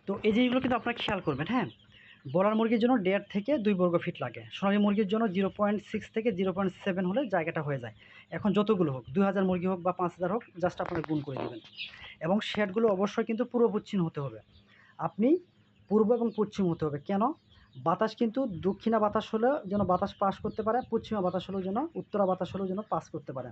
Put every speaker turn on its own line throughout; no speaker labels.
তো এই জিনিসগুলো কিন্তু আপনারা খেয়াল করবেন, হ্যাঁ? ব্রয়লার মুরগির জন্য 1.5 থেকে 2 বর্গ ফিট লাগে। সোনালী মুরগির জন্য 0.6 থেকে 0.7 হলে জায়গাটা হয়ে যায়। এখন যতগুলো হোক, 2000 মুরগি হোক বা 5000 হোক, জাস্ট আপনারা গুণ করে দিবেন। এবং শেডগুলো অবশ্যই কিন্তু পূর্ব পশ্চিম হতে হবে। আপনি পূর্ব এবং পশ্চিম হতে হবে। কেন? বাতাস কিন্তু দক্ষিণা বাতাস হলেও যেন বাতাস পাস করতে পারে, পশ্চিমা বাতাস হলেও যেন, উত্তরা বাতাস হলেও যেন পাস করতে পারে।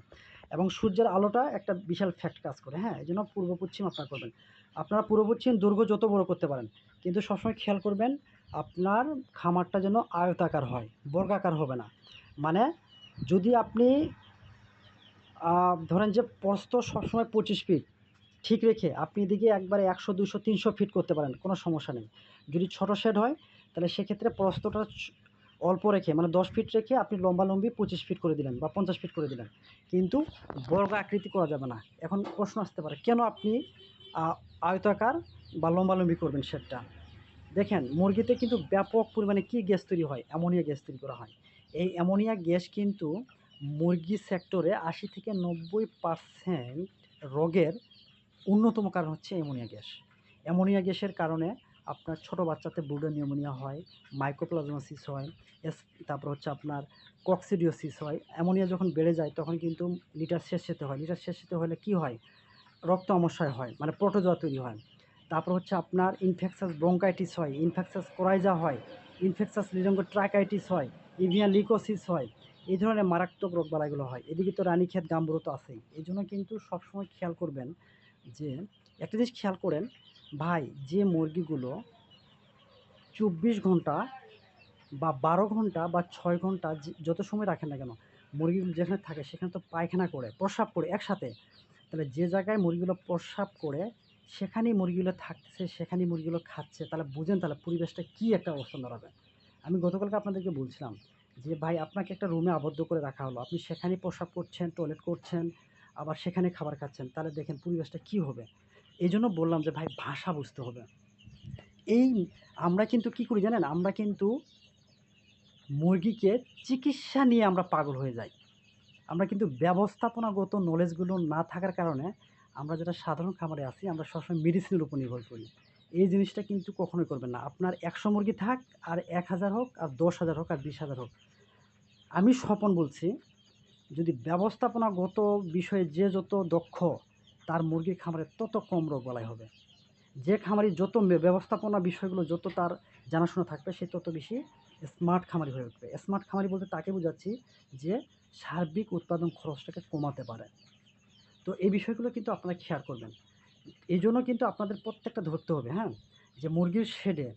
এবং সূর্যের আলোটা একটা বিশাল ফ্যাক্ট কাজ করে, হ্যাঁ? এজন্য পূর্ব পশ্চিম আপনারা করবেন। আপনারা পূর্ব পশ্চিম দৈর্ঘ্য যত বড় করতে পারেন, কিন্তু সবসময় খেয়াল করবেন আপনার খামারটা যেন আয়তাকার হয়, বর্গাকার হবে না। মানে যদি আপনি ধরেন যে প্রস্থ সবসময় 25 ফিট ঠিক রেখে আপনি এদিকে একবারে 100, 200, 300 ফিট করতে পারেন, কোনো সমস্যা নেই। যদি ছোট শেড হয় তাহলে সেক্ষেত্রে প্রস্থটা অল্প রেখে, মানে 10 ফিট রেখে আপনি লম্বালম্বি 25 ফিট করে দিলেন বা 50 ফিট করে দিলেন। কিন্তু বর্গ আকৃতি করা যাবে না। এখন প্রশ্ন আসতে পারে, কেন আপনি আয়তাকার বা লম্বালম্বি করবেন শেডটা? দেখেন, মুরগিতে কিন্তু ব্যাপক পরিমাণে কী গ্যাস তৈরি হয়? অ্যামোনিয়া গ্যাস তৈরি করা হয়। এই অ্যামোনিয়া গ্যাস কিন্তু মুরগি সেক্টরে 80 থেকে 90% রোগের অন্যতম কারণ হচ্ছে অ্যামোনিয়া গ্যাস। অ্যামোনিয়া গ্যাসের কারণে আপনার ছোট বাচ্চাতে ব্রুডার নিউমোনিয়া হয়, মাইকোপ্লাজমাসিস হয়, তারপর হচ্ছে আপনার কক্সিডিওসিস হয়। অ্যামোনিয়া যখন বেড়ে যায় তখন কিন্তু লিটার শেষেতে হয়। লিটার শেষেতে হলে কী হয়? রক্ত আমাশয় হয়, মানে প্রোটোজোয়া তৈরি হয়। তারপর হচ্ছে আপনার ইনফেকশাস ব্রঙ্কাইটিস হয়, ইনফেকশাস কোরাইজা হয়, ইনফেকশাস লিরিঙ্গোট্রাকাইটিস হয়, এভিয়ান লিউকোসিস হয়। এই ধরনের মারাত্মক রোগবালাইগুলো হয়। এদিকে তো রানীক্ষেত গাম্বুরো তো আছেই। এজন্য কিন্তু সবসময় খেয়াল করবেন যে, একটা জিনিস খেয়াল করেন ভাই, যে মুরগিগুলো 24 ঘন্টা বা 12 ঘন্টা বা 6 ঘন্টা যত সময় রাখেন না কেন, মুরগিগুলো যেখানে থাকে সেখানে তো পায়খানা করে, প্রস্রাব করে একসাথে। তাহলে যে জায়গায় মুরগিগুলো প্রস্রাব করে সেখানেই মুরগিগুলো থাকতেছে, সেখানেই মুরগিগুলো খাচ্ছে, তাহলে বুঝেন তাহলে পরিবেশটা কী একটা অবস্থান দাঁড়াবে। আমি গতকালকে আপনাদেরকে বলছিলাম যে ভাই, আপনাকে একটা রুমে আবদ্ধ করে রাখা হলো, আপনি সেখানেই প্রস্রাব করছেন, টয়লেট করছেন, আবার সেখানে খাবার খাচ্ছেন, তাহলে দেখেন পরিবেশটা কী হবে। এই জন্য বললাম যে ভাই, ভাষা বুঝতে হবে। এই আমরা কিন্তু কী করি জানেন? আমরা কিন্তু মুরগিকে চিকিৎসা নিয়ে আমরা পাগল হয়ে যাই। আমরা কিন্তু ব্যবস্থাপনাগত নলেজগুলো না থাকার কারণে আমরা যারা সাধারণ খামারে আছি, আমরা সবসময় মেডিসিনের উপর নির্ভর করি। এই জিনিসটা কিন্তু কখনোই করবেন না। আপনার 100 মুরগি থাক, আর 1000 হোক, আর 10,000 হোক, আর 20,000 হোক। আমি স্বপন বলছি, যদি ব্যবস্থাপনাগত বিষয়ে যে যত দক্ষ, তার মুরগির খামারে তত কম রোগবালাই হবে। যে খামারি যত ব্যবস্থাপনা বিষয়গুলো যত তার জানাশোনা থাকবে, সে তত বেশি স্মার্ট খামারি হয়ে উঠবে। স্মার্ট খামারি বলতে তাকে বোঝাচ্ছি যে সার্বিক উৎপাদন খরচটাকে কমাতে পারে। তো এই বিষয়গুলো কিন্তু আপনারা খেয়াল করবেন। এই জন্য কিন্তু আপনাদের প্রত্যেকটা ধরতে হবে, হ্যাঁ? যে মুরগির শেডে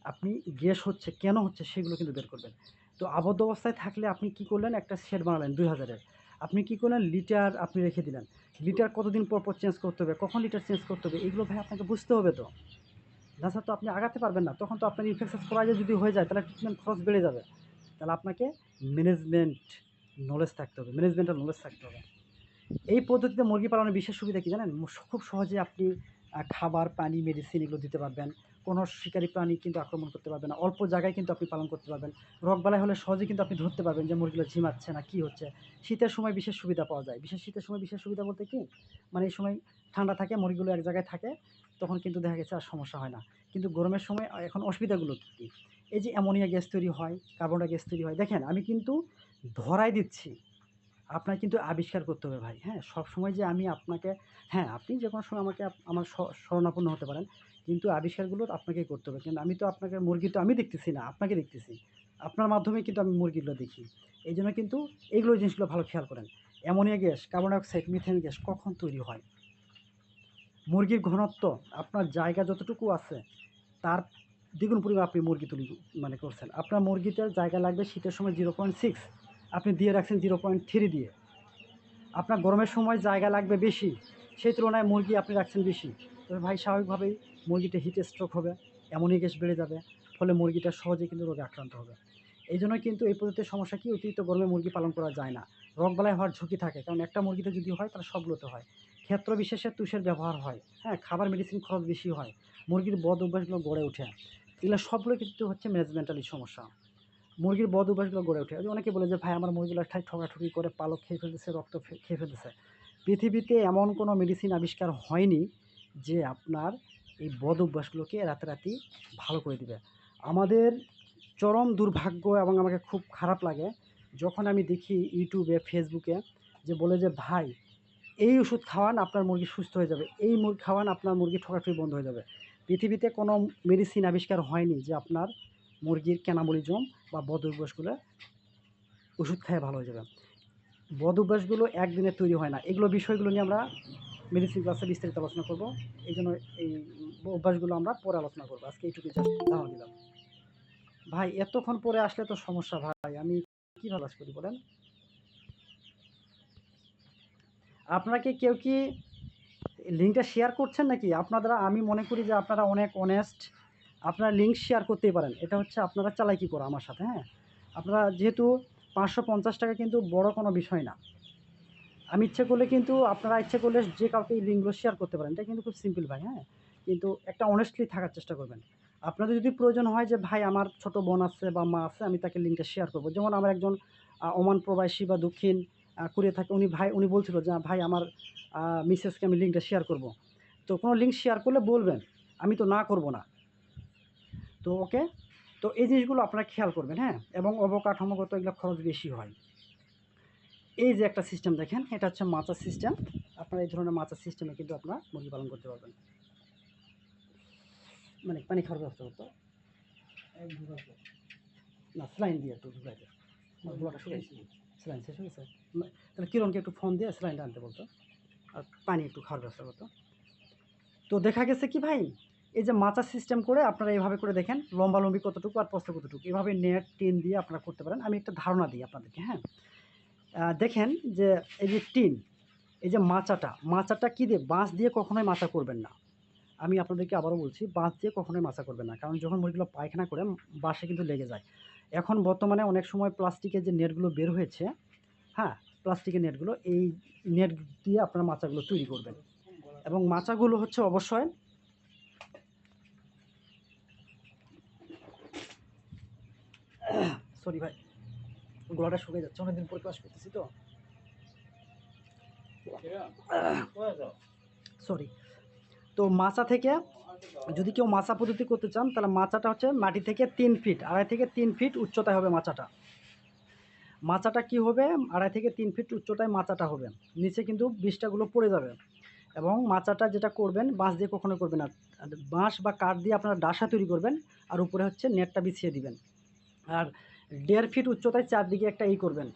আপনি গ্যাস হচ্ছে, কেন হচ্ছে সেগুলো কিন্তু বের করবেন। তো আবদ্ধ অবস্থায় থাকলে আপনি কি করলেন? একটা শেড বানালেন 2000-এর। আপনি কি করলেন? লিটার আপনি রেখে দিলেন। লিটার কতদিন পর, পর চেঞ্জ করতে হবে? কখন লিটার চেঞ্জ করতে হবে? এগুলো ভাই আপনাকে বুঝতে হবে তো। তাছাড়া তো আপনি আগাতে পারবেন না। তখন তো আপনার ইনফেকশাস কোরাইজা যদি হয়ে যায় তাহলে ট্রিটমেন্ট খরচ বেড়ে যাবে। তাহলে আপনাকে ম্যানেজমেন্ট নলেজ থাকতে হবে, ম্যানেজমেন্টাল নলেজ থাকতে হবে। এই পদ্ধতিতে মুরগি পালনের বিশেষ সুবিধা কী জানেন? খুব সহজে আপনি খাবার, পানি, মেডিসিন এগুলো দিতে পারবেন। কোনো শিকারী প্রাণী কিন্তু আক্রমণ করতে পারবে না। অল্প জায়গায় কিন্তু আপনি পালন করতে পারবেন। রোগবালাই হলে সহজে কিন্তু আপনি ধরতে পারবেন যে মুরগিগুলো ঝিমাচ্ছে না, কী হচ্ছে। শীতের সময় বিশেষ সুবিধা পাওয়া যায়। শীতের সময় বিশেষ সুবিধা বলতে কি? মানে এই সময় ঠান্ডা থাকে, মুরগিগুলো এক জায়গায় থাকে, তখন কিন্তু দেখা গেছে আর সমস্যা হয় না। কিন্তু গরমের সময় এখন অসুবিধাগুলো কী, কী? এই যে অ্যামোনিয়া গ্যাস তৈরি হয়, কার্বন ডাই গ্যাস তৈরি হয়। দেখেন, আমি কিন্তু ধরাই দিচ্ছি। আপনার কিন্তু আবিষ্কার করতে হবে ভাই, হ্যাঁ? সবসময় যে আমি আপনাকে, হ্যাঁ, আপনি যেকোনো সময় আমাকে আমার শরণাপন্ন হতে পারেন। কিন্তু আবিষ্কারগুলো আপনাকেই করতে হবে। কিন্তু আমি তো আপনাকে মুরগি তো আমি দেখতেছি না, আপনাকে দেখতেছি। আপনার মাধ্যমেই কিন্তু আমি মুরগিগুলো দেখি। এইজন্য কিন্তু এইগুলো জিনিসগুলো ভালো খেয়াল করেন। Ammonia gas, carbon die oxide, methane gas কখন তৈরি হয়? মুরগির ঘনত্ব আপনার জায়গা যতটুকু আছে তার দ্বিগুণ পরিমাণ আপনি মুরগি করছেন। আপনার মুরগিতে জায়গা লাগবে শীতের সময় 0.6, আপনি দিয়ে রাখছেন 0.3 দিয়ে। আপনার গরমের সময় জায়গা লাগবে বেশি, সেই তুলনায় মুরগি আপনি রাখছেন বেশি। তবে ভাই, স্বাভাবিকভাবেই মুরগিটা হিট স্ট্রোক হবে, অ্যামোনিয়া গ্যাস বেড়ে যাবে, ফলে মুরগিটা সহজে কিন্তু রোগে আক্রান্ত হবে। এই জন্য কিন্তু এই পদ্ধতির সমস্যা কি, অতিরিক্ত গরমে মুরগি পালন করা যায় না। রোগবালাই হওয়ার ঝুঁকি থাকে, কারণ একটা মুরগিতে যদি হয় তাহলে সবগুলোতে হয়। ক্ষেত্র বিশেষে তুষের ব্যবহার হয়, হ্যাঁ, খাবার মেডিসিন খরচ বেশি হয়, মুরগির বদ অভ্যাসগুলো গড়ে ওঠে। এগুলো সবগুলো কিন্তু হচ্ছে ম্যানেজমেন্টালি সমস্যা। মুরগির বদ অভ্যাসগুলো গড়ে ওঠে। অনেকে বলে যে ভাই, আমার মুরগিগুলো ঠকাঠকি করে পালক খেয়ে ফেলতেছে, রক্ত খেয়ে ফেলতেছে। পৃথিবীতে এমন কোনো মেডিসিন আবিষ্কার হয়নি যে আপনার এই বদ অভ্যাসগুলোকে রাতারাতি ভালো করে দিবে। আমাদের চরম দুর্ভাগ্য এবং আমাকে খুব খারাপ লাগে যখন আমি দেখি ইউটিউবে, ফেসবুকে যে বলে যে ভাই এই ওষুধ খাওয়ান আপনার মুরগি সুস্থ হয়ে যাবে, এই মুরগি খাওয়ান আপনার মুরগি ঠোকাঠুকি বন্ধ হয়ে যাবে। পৃথিবীতে কোনো মেডিসিন আবিষ্কার হয়নি যে আপনার মুরগির ক্যানাবলিজম বা বদ অভ্যাসগুলো ওষুধ খেয়ে ভালো হয়ে যাবে। বদ অভ্যাসগুলো একদিনে তৈরি হয় না। এগুলো বিষয়গুলো নিয়ে আমরা মেডিসিন ক্লাসে বিস্তারিত আলোচনা করব। এই জন্য এই অভ্যাসগুলো আমরা পরে আলোচনা করবো। আজকে এইটুকুই জাস্ট ধারণা দিলাম। ভাই এতক্ষণ পরে আসলে তো সমস্যা ভাই, আমি কীভাবে কাজ করি বলেন? আপনাকে কেউ কি লিঙ্কটা শেয়ার করছেন নাকি? আপনারা, আমি মনে করি যে আপনারা অনেক অনেস্ট, আপনারা লিঙ্ক শেয়ার করতেই পারেন। এটা হচ্ছে আপনারা চালাকি করা আমার সাথে, হ্যাঁ। আপনারা যেহেতু 550 টাকা কিন্তু বড় কোনো বিষয় না। আমি ইচ্ছে করলে কিন্তু, আপনারা ইচ্ছে করলে যে কাউকে এই লিঙ্কগুলো শেয়ার করতে পারেন। এটা কিন্তু খুব সিম্পল ভাই, হ্যাঁ। কিন্তু একটা অনেস্টলি থাকার চেষ্টা করবেন। আপনাদের যদি প্রয়োজন হয় যে ভাই আমার ছোট বোন আছে বা মা আছে, আমি তাকে লিঙ্কটা শেয়ার করব। যেমন আমার একজন ওমান প্রবাসী বা দক্ষিণ কোরিয়া থাকে, উনি বলছিল যে ভাই আমার মিসেসকে আমি লিঙ্কটা শেয়ার করব। তো কোনো লিঙ্ক শেয়ার করলে বলবেন, আমি তো না করব না। তো ওকে, তো এই জিনিসগুলো আপনারা খেয়াল করবেন, হ্যাঁ। এবং অবকাঠামোগত এগুলো খরচ বেশি হয়। এই যে একটা সিস্টেম দেখেন, এটা হচ্ছে মাচার সিস্টেম। আপনারা এই ধরনের মাচার সিস্টেমে কিন্তু আপনারা মুরগি পালন করতে পারবেন। মানে পানি খাওয়ার ব্যবস্থা করতো না, স্যালাইন দিয়ে একটু ঢুকাইতে, ধোয়াটা শুকাইছি, স্যালাইন শেষ হয়ে গেছে। তাহলে কিরণকে একটু ফোন দিয়ে স্যালাইনটা আনতে বলতো, আর পানি একটু খাওয়ার ব্যবস্থা করতো। তো দেখা গেছে কি ভাই, এই যে মাচার সিস্টেম করে আপনারা এইভাবে করে দেখেন, লম্বালম্বি কতটুকু আর প্রস্থ কতটুকু, এভাবে নেট টিন দিয়ে আপনারা করতে পারেন। আমি একটা ধারণা দিই আপনাদেরকে, হ্যাঁ। দেখেন যে এই যে টিন, এই যে মাচাটা কী দিয়ে, বাঁশ দিয়ে কখনোই মাচা করবেন না। আমি আপনাদেরকে আবারও বলছি, বাঁশ দিয়ে কখনোই মাচা করবেন না, কারণ যখন মুরগিগুলো পায়খানা করে বাঁশে কিন্তু লেগে যায়। এখন বর্তমানে অনেক সময় প্লাস্টিকের যে নেটগুলো বের হয়েছে, হ্যাঁ, প্লাস্টিকের নেটগুলো, এই নেট দিয়ে আপনারা মাচাগুলো তৈরি করবেন। এবং মাচাগুলো হচ্ছে অবশ্যই সরি ভাই, গলাটা শুকিয়ে যাচ্ছে, অনেকদিন পর ক্লাস করতেছি তো, সরি। তো মাচা থেকে যদি কেউ মাচা পদ্ধতি করতে চান, তাহলে মাচাটা হচ্ছে মাটি থেকে 3 ফিট, 2.5 থেকে 3 ফিট উচ্চতায় হবে মাচাটা কি হবে, 2.5 থেকে 3 ফিট উচ্চতায় মাচাটা হবে। নিচে কিন্তু বিষ্ঠাগুলো পড়ে যাবে। এবং মাচাটা যেটা করবেন, বাঁশ দিয়ে কখনো করবেন না, বাঁশ বা কাঠ দিয়ে আপনারা ডাসা তৈরি করবেন, আর উপরে হচ্ছে নেটটা বিছিয়ে দিবেন। আর 1.5 ফিট উচ্চতায় চারদিকে একটা করবেন,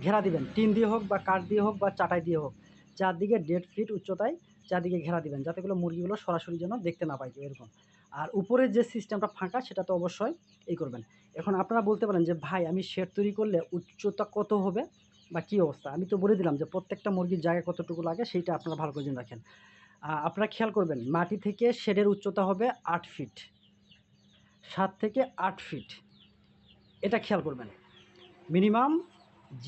ঘেরা দিবেন, টিন দিয়ে হোক বা কাঠ দিয়ে হোক বা চাটাই দিয়ে হোক, চারদিকে 1.5 ফিট উচ্চতায় চারদিকে ঘেরা দিবেন, যাতে করে মুরগিগুলো সরাসরি যেন দেখতে না পায় এরকম। আর উপরের যে সিস্টেমটা ফাঁকা, সেটা তো অবশ্যই করবেন। এখন আপনারা বলতে পারেন যে ভাই আমি শেড তৈরি করলে উচ্চতা কত হবে বা কী অবস্থা? আমি তো বলে দিলাম যে প্রত্যেকটা মুরগির জায়গা কতটুকু লাগে, সেইটা আপনারা ভালো করে জেনে রাখেন। আপনারা খেয়াল করবেন, মাটি থেকে শেডের উচ্চতা হবে 8 ফিট, 7 থেকে 8 ফিট, এটা খেয়াল করবেন। মিনিমাম